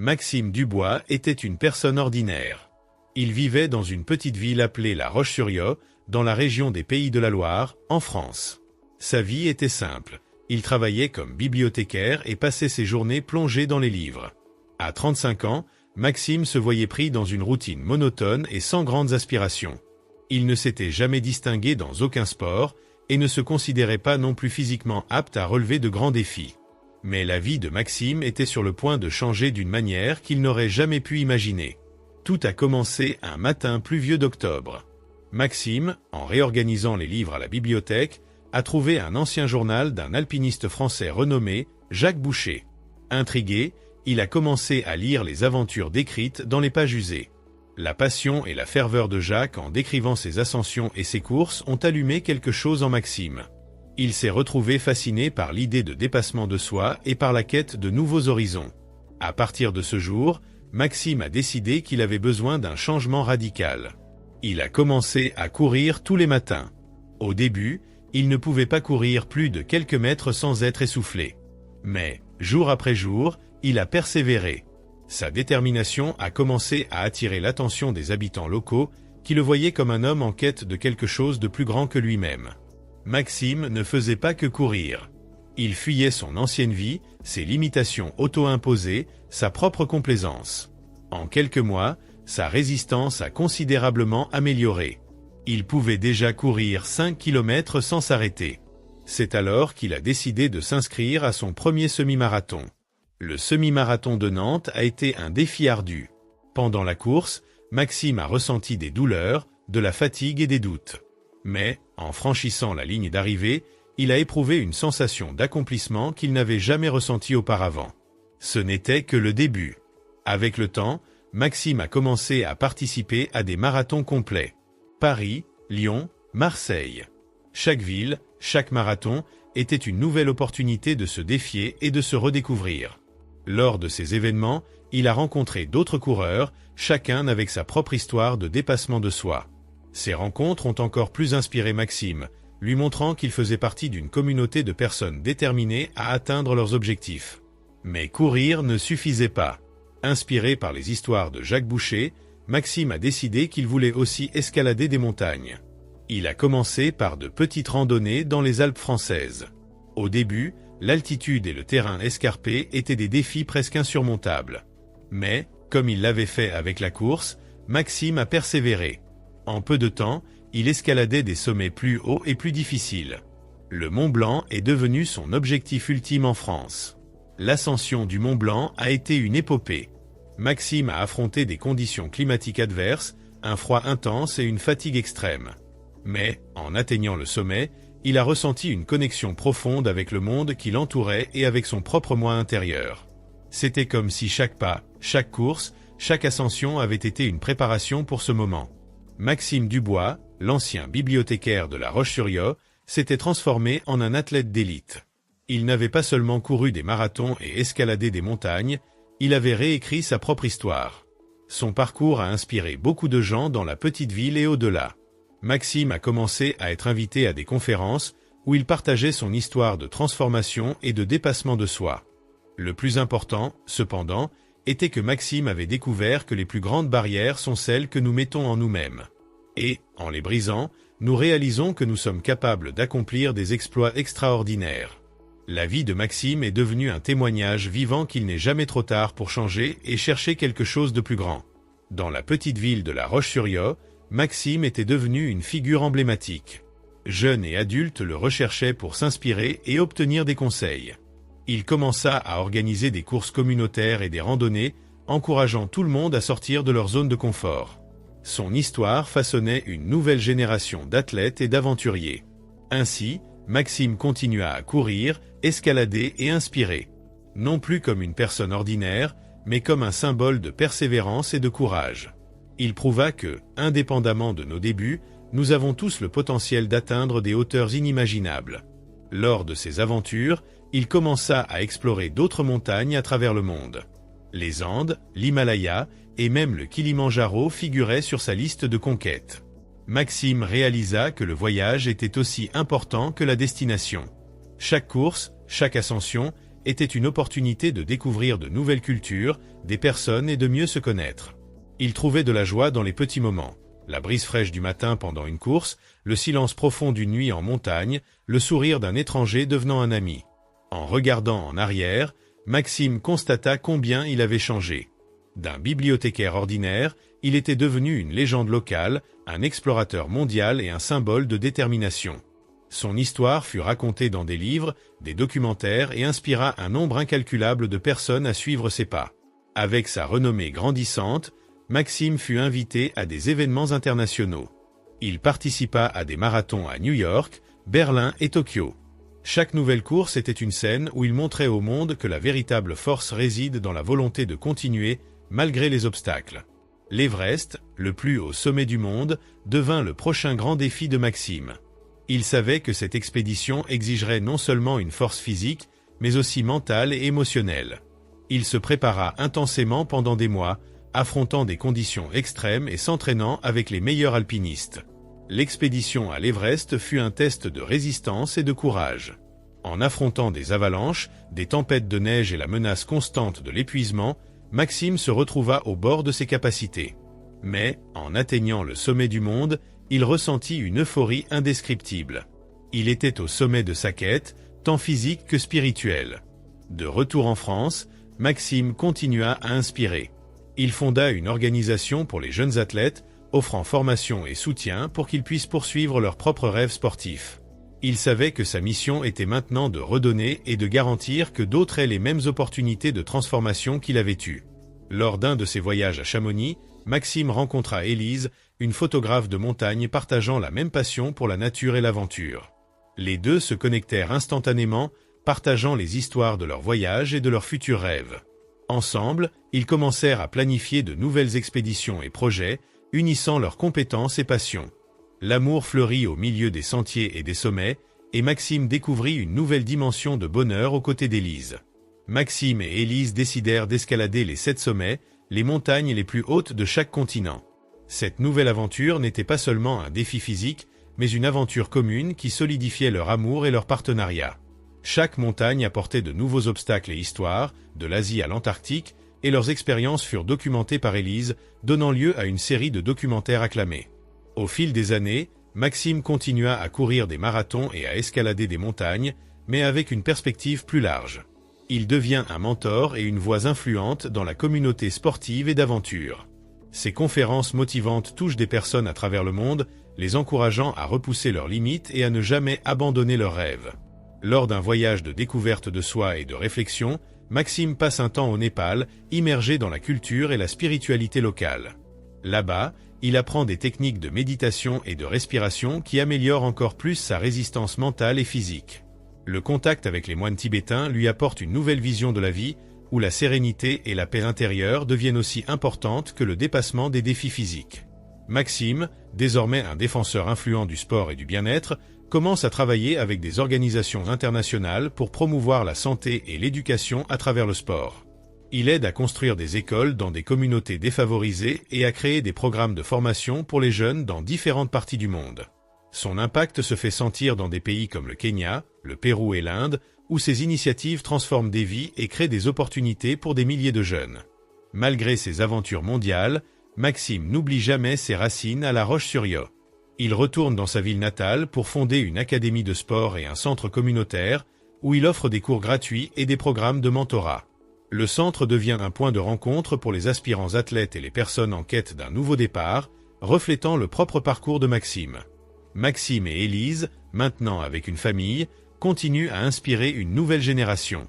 Maxime Dubois était une personne ordinaire. Il vivait dans une petite ville appelée La Roche-sur-Yon, dans la région des Pays de la Loire, en France. Sa vie était simple. Il travaillait comme bibliothécaire et passait ses journées plongé dans les livres. À 35 ans, Maxime se voyait pris dans une routine monotone et sans grandes aspirations. Il ne s'était jamais distingué dans aucun sport et ne se considérait pas non plus physiquement apte à relever de grands défis. Mais la vie de Maxime était sur le point de changer d'une manière qu'il n'aurait jamais pu imaginer. Tout a commencé un matin pluvieux d'octobre. Maxime, en réorganisant les livres à la bibliothèque, a trouvé un ancien journal d'un alpiniste français renommé, Jacques Boucher. Intrigué, il a commencé à lire les aventures décrites dans les pages usées. La passion et la ferveur de Jacques en décrivant ses ascensions et ses courses ont allumé quelque chose en Maxime. Il s'est retrouvé fasciné par l'idée de dépassement de soi et par la quête de nouveaux horizons. À partir de ce jour, Maxime a décidé qu'il avait besoin d'un changement radical. Il a commencé à courir tous les matins. Au début, il ne pouvait pas courir plus de quelques mètres sans être essoufflé. Mais, jour après jour, il a persévéré. Sa détermination a commencé à attirer l'attention des habitants locaux qui le voyaient comme un homme en quête de quelque chose de plus grand que lui-même. Maxime ne faisait pas que courir. Il fuyait son ancienne vie, ses limitations auto-imposées, sa propre complaisance. En quelques mois, sa résistance a considérablement amélioré. Il pouvait déjà courir 5 km sans s'arrêter. C'est alors qu'il a décidé de s'inscrire à son premier semi-marathon. Le semi-marathon de Nantes a été un défi ardu. Pendant la course, Maxime a ressenti des douleurs, de la fatigue et des doutes. Mais, en franchissant la ligne d'arrivée, il a éprouvé une sensation d'accomplissement qu'il n'avait jamais ressentie auparavant. Ce n'était que le début. Avec le temps, Maxime a commencé à participer à des marathons complets. Paris, Lyon, Marseille. Chaque ville, chaque marathon, était une nouvelle opportunité de se défier et de se redécouvrir. Lors de ces événements, il a rencontré d'autres coureurs, chacun avec sa propre histoire de dépassement de soi. Ces rencontres ont encore plus inspiré Maxime, lui montrant qu'il faisait partie d'une communauté de personnes déterminées à atteindre leurs objectifs. Mais courir ne suffisait pas. Inspiré par les histoires de Jacques Boucher, Maxime a décidé qu'il voulait aussi escalader des montagnes. Il a commencé par de petites randonnées dans les Alpes françaises. Au début, l'altitude et le terrain escarpé étaient des défis presque insurmontables. Mais, comme il l'avait fait avec la course, Maxime a persévéré. En peu de temps, il escaladait des sommets plus hauts et plus difficiles. Le Mont Blanc est devenu son objectif ultime en France. L'ascension du Mont Blanc a été une épopée. Maxime a affronté des conditions climatiques adverses, un froid intense et une fatigue extrême. Mais, en atteignant le sommet, il a ressenti une connexion profonde avec le monde qui l'entourait et avec son propre moi intérieur. C'était comme si chaque pas, chaque course, chaque ascension avait été une préparation pour ce moment. Maxime Dubois, l'ancien bibliothécaire de La Roche-sur-Yon, s'était transformé en un athlète d'élite. Il n'avait pas seulement couru des marathons et escaladé des montagnes, il avait réécrit sa propre histoire. Son parcours a inspiré beaucoup de gens dans la petite ville et au-delà. Maxime a commencé à être invité à des conférences où il partageait son histoire de transformation et de dépassement de soi. Le plus important, cependant, était que Maxime avait découvert que les plus grandes barrières sont celles que nous mettons en nous-mêmes. Et, en les brisant, nous réalisons que nous sommes capables d'accomplir des exploits extraordinaires. La vie de Maxime est devenue un témoignage vivant qu'il n'est jamais trop tard pour changer et chercher quelque chose de plus grand. Dans la petite ville de La Roche-sur-Yon, Maxime était devenu une figure emblématique. Jeunes et adultes le recherchaient pour s'inspirer et obtenir des conseils. Il commença à organiser des courses communautaires et des randonnées, encourageant tout le monde à sortir de leur zone de confort. Son histoire façonnait une nouvelle génération d'athlètes et d'aventuriers. Ainsi, Maxime continua à courir, escalader et inspirer. Non plus comme une personne ordinaire, mais comme un symbole de persévérance et de courage. Il prouva que, indépendamment de nos débuts, nous avons tous le potentiel d'atteindre des hauteurs inimaginables. Lors de ses aventures, il commença à explorer d'autres montagnes à travers le monde. Les Andes, l'Himalaya et même le Kilimandjaro figuraient sur sa liste de conquêtes. Maxime réalisa que le voyage était aussi important que la destination. Chaque course, chaque ascension, était une opportunité de découvrir de nouvelles cultures, des personnes et de mieux se connaître. Il trouvait de la joie dans les petits moments. La brise fraîche du matin pendant une course, le silence profond d'une nuit en montagne, le sourire d'un étranger devenant un ami. En regardant en arrière, Maxime constata combien il avait changé. D'un bibliothécaire ordinaire, il était devenu une légende locale, un explorateur mondial et un symbole de détermination. Son histoire fut racontée dans des livres, des documentaires et inspira un nombre incalculable de personnes à suivre ses pas. Avec sa renommée grandissante, Maxime fut invité à des événements internationaux. Il participa à des marathons à New York, Berlin et Tokyo. Chaque nouvelle course était une scène où il montrait au monde que la véritable force réside dans la volonté de continuer, malgré les obstacles. L'Everest, le plus haut sommet du monde, devint le prochain grand défi de Maxime. Il savait que cette expédition exigerait non seulement une force physique, mais aussi mentale et émotionnelle. Il se prépara intensément pendant des mois, affrontant des conditions extrêmes et s'entraînant avec les meilleurs alpinistes. L'expédition à l'Everest fut un test de résistance et de courage. En affrontant des avalanches, des tempêtes de neige et la menace constante de l'épuisement, Maxime se retrouva au bord de ses capacités. Mais, en atteignant le sommet du monde, il ressentit une euphorie indescriptible. Il était au sommet de sa quête, tant physique que spirituelle. De retour en France, Maxime continua à inspirer. Il fonda une organisation pour les jeunes athlètes, offrant formation et soutien pour qu'ils puissent poursuivre leurs propres rêves sportifs. Il savait que sa mission était maintenant de redonner et de garantir que d'autres aient les mêmes opportunités de transformation qu'il avait eues. Lors d'un de ses voyages à Chamonix, Maxime rencontra Élise, une photographe de montagne partageant la même passion pour la nature et l'aventure. Les deux se connectèrent instantanément, partageant les histoires de leurs voyages et de leurs futurs rêves. Ensemble, ils commencèrent à planifier de nouvelles expéditions et projets, unissant leurs compétences et passions. L'amour fleurit au milieu des sentiers et des sommets, et Maxime découvrit une nouvelle dimension de bonheur aux côtés d'Élise. Maxime et Élise décidèrent d'escalader les 7 sommets, les montagnes les plus hautes de chaque continent. Cette nouvelle aventure n'était pas seulement un défi physique, mais une aventure commune qui solidifiait leur amour et leur partenariat. Chaque montagne apportait de nouveaux obstacles et histoires, de l'Asie à l'Antarctique, et leurs expériences furent documentées par Élise, donnant lieu à une série de documentaires acclamés. Au fil des années, Maxime continua à courir des marathons et à escalader des montagnes, mais avec une perspective plus large. Il devient un mentor et une voix influente dans la communauté sportive et d'aventure. Ses conférences motivantes touchent des personnes à travers le monde, les encourageant à repousser leurs limites et à ne jamais abandonner leurs rêves. Lors d'un voyage de découverte de soi et de réflexion, Maxime passe un temps au Népal, immergé dans la culture et la spiritualité locale. Là-bas, il apprend des techniques de méditation et de respiration qui améliorent encore plus sa résistance mentale et physique. Le contact avec les moines tibétains lui apporte une nouvelle vision de la vie, où la sérénité et la paix intérieure deviennent aussi importantes que le dépassement des défis physiques. Maxime, désormais un défenseur influent du sport et du bien-être, commence à travailler avec des organisations internationales pour promouvoir la santé et l'éducation à travers le sport. Il aide à construire des écoles dans des communautés défavorisées et à créer des programmes de formation pour les jeunes dans différentes parties du monde. Son impact se fait sentir dans des pays comme le Kenya, le Pérou et l'Inde, où ses initiatives transforment des vies et créent des opportunités pour des milliers de jeunes. Malgré ses aventures mondiales, Maxime n'oublie jamais ses racines à La Roche-sur-Yon. Il retourne dans sa ville natale pour fonder une académie de sport et un centre communautaire, où il offre des cours gratuits et des programmes de mentorat. Le centre devient un point de rencontre pour les aspirants athlètes et les personnes en quête d'un nouveau départ, reflétant le propre parcours de Maxime. Maxime et Élise, maintenant avec une famille, continuent à inspirer une nouvelle génération.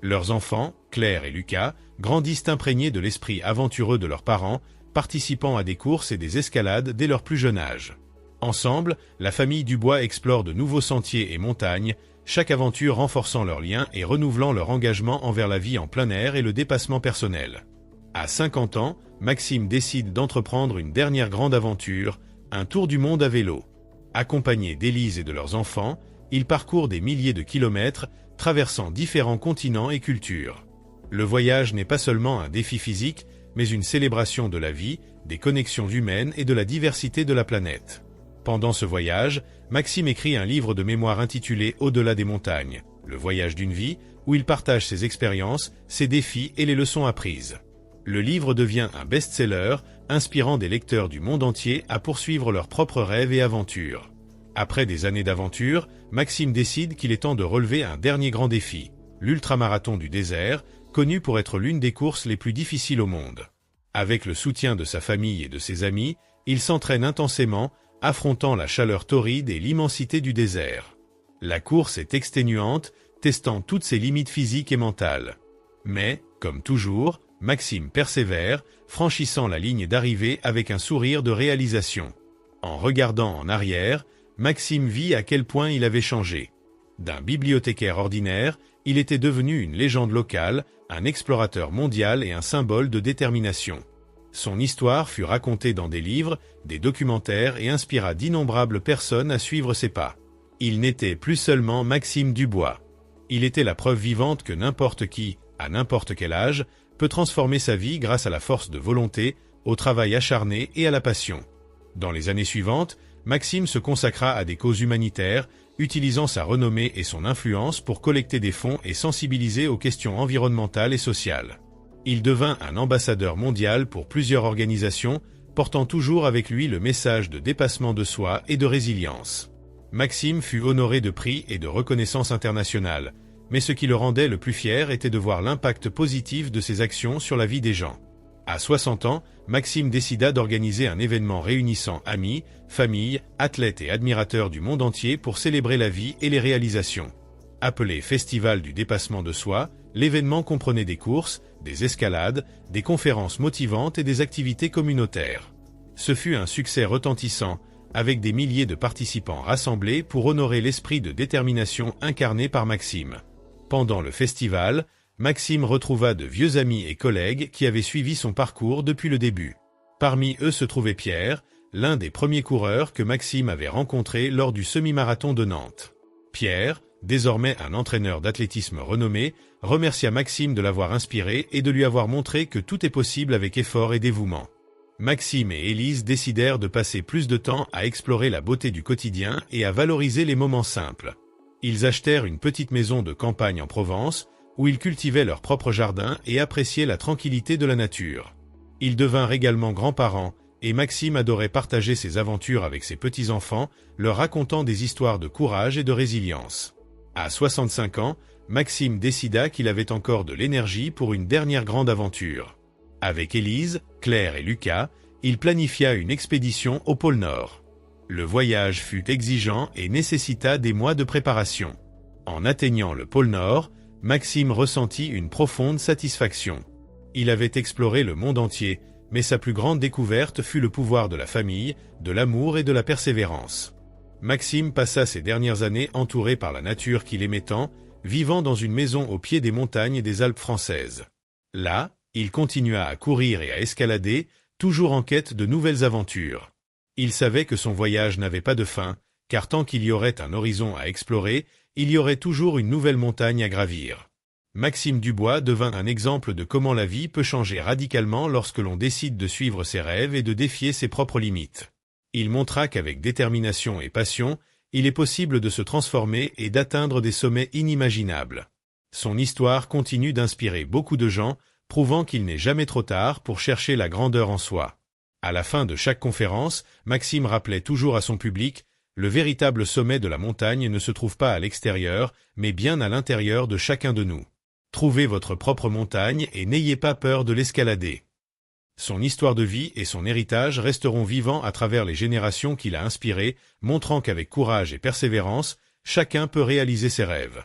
Leurs enfants, Claire et Lucas, grandissent imprégnés de l'esprit aventureux de leurs parents, participant à des courses et des escalades dès leur plus jeune âge. Ensemble, la famille Dubois explore de nouveaux sentiers et montagnes, chaque aventure renforçant leurs liens et renouvelant leur engagement envers la vie en plein air et le dépassement personnel. À 50 ans, Maxime décide d'entreprendre une dernière grande aventure, un tour du monde à vélo. Accompagné d'Élise et de leurs enfants, il parcourt des milliers de kilomètres, traversant différents continents et cultures. Le voyage n'est pas seulement un défi physique, mais une célébration de la vie, des connexions humaines et de la diversité de la planète. Pendant ce voyage, Maxime écrit un livre de mémoire intitulé « Au-delà des montagnes », le voyage d'une vie, où il partage ses expériences, ses défis et les leçons apprises. Le livre devient un best-seller, inspirant des lecteurs du monde entier à poursuivre leurs propres rêves et aventures. Après des années d'aventure, Maxime décide qu'il est temps de relever un dernier grand défi, l'ultramarathon du désert, connu pour être l'une des courses les plus difficiles au monde. Avec le soutien de sa famille et de ses amis, il s'entraîne intensément, affrontant la chaleur torride et l'immensité du désert. La course est exténuante, testant toutes ses limites physiques et mentales. Mais, comme toujours, Maxime persévère, franchissant la ligne d'arrivée avec un sourire de réalisation. En regardant en arrière, Maxime vit à quel point il avait changé. D'un bibliothécaire ordinaire, il était devenu une légende locale, un explorateur mondial et un symbole de détermination. Son histoire fut racontée dans des livres, des documentaires et inspira d'innombrables personnes à suivre ses pas. Il n'était plus seulement Maxime Dubois. Il était la preuve vivante que n'importe qui, à n'importe quel âge, peut transformer sa vie grâce à la force de volonté, au travail acharné et à la passion. Dans les années suivantes, Maxime se consacra à des causes humanitaires, utilisant sa renommée et son influence pour collecter des fonds et sensibiliser aux questions environnementales et sociales. Il devint un ambassadeur mondial pour plusieurs organisations, portant toujours avec lui le message de dépassement de soi et de résilience. Maxime fut honoré de prix et de reconnaissance internationale, mais ce qui le rendait le plus fier était de voir l'impact positif de ses actions sur la vie des gens. À 60 ans, Maxime décida d'organiser un événement réunissant amis, familles, athlètes et admirateurs du monde entier pour célébrer la vie et les réalisations. Appelé Festival du dépassement de soi, l'événement comprenait des courses, des escalades, des conférences motivantes et des activités communautaires. Ce fut un succès retentissant, avec des milliers de participants rassemblés pour honorer l'esprit de détermination incarné par Maxime. Pendant le festival, Maxime retrouva de vieux amis et collègues qui avaient suivi son parcours depuis le début. Parmi eux se trouvait Pierre, l'un des premiers coureurs que Maxime avait rencontré lors du semi-marathon de Nantes. Pierre, désormais un entraîneur d'athlétisme renommé, remercia Maxime de l'avoir inspiré et de lui avoir montré que tout est possible avec effort et dévouement. Maxime et Élise décidèrent de passer plus de temps à explorer la beauté du quotidien et à valoriser les moments simples. Ils achetèrent une petite maison de campagne en Provence, où ils cultivaient leur propre jardin et appréciaient la tranquillité de la nature. Ils devinrent également grands-parents, et Maxime adorait partager ses aventures avec ses petits-enfants, leur racontant des histoires de courage et de résilience. À 65 ans, Maxime décida qu'il avait encore de l'énergie pour une dernière grande aventure. Avec Élise, Claire et Lucas, il planifia une expédition au pôle Nord. Le voyage fut exigeant et nécessita des mois de préparation. En atteignant le pôle Nord, Maxime ressentit une profonde satisfaction. Il avait exploré le monde entier, mais sa plus grande découverte fut le pouvoir de la famille, de l'amour et de la persévérance. Maxime passa ses dernières années entouré par la nature qu'il aimait tant, vivant dans une maison au pied des montagnes des Alpes françaises. Là, il continua à courir et à escalader, toujours en quête de nouvelles aventures. Il savait que son voyage n'avait pas de fin, car tant qu'il y aurait un horizon à explorer, il y aurait toujours une nouvelle montagne à gravir. Maxime Dubois devint un exemple de comment la vie peut changer radicalement lorsque l'on décide de suivre ses rêves et de défier ses propres limites. Il montra qu'avec détermination et passion, il est possible de se transformer et d'atteindre des sommets inimaginables. Son histoire continue d'inspirer beaucoup de gens, prouvant qu'il n'est jamais trop tard pour chercher la grandeur en soi. À la fin de chaque conférence, Maxime rappelait toujours à son public: le véritable sommet de la montagne ne se trouve pas à l'extérieur, mais bien à l'intérieur de chacun de nous. Trouvez votre propre montagne et n'ayez pas peur de l'escalader. Son histoire de vie et son héritage resteront vivants à travers les générations qu'il a inspirées, montrant qu'avec courage et persévérance, chacun peut réaliser ses rêves.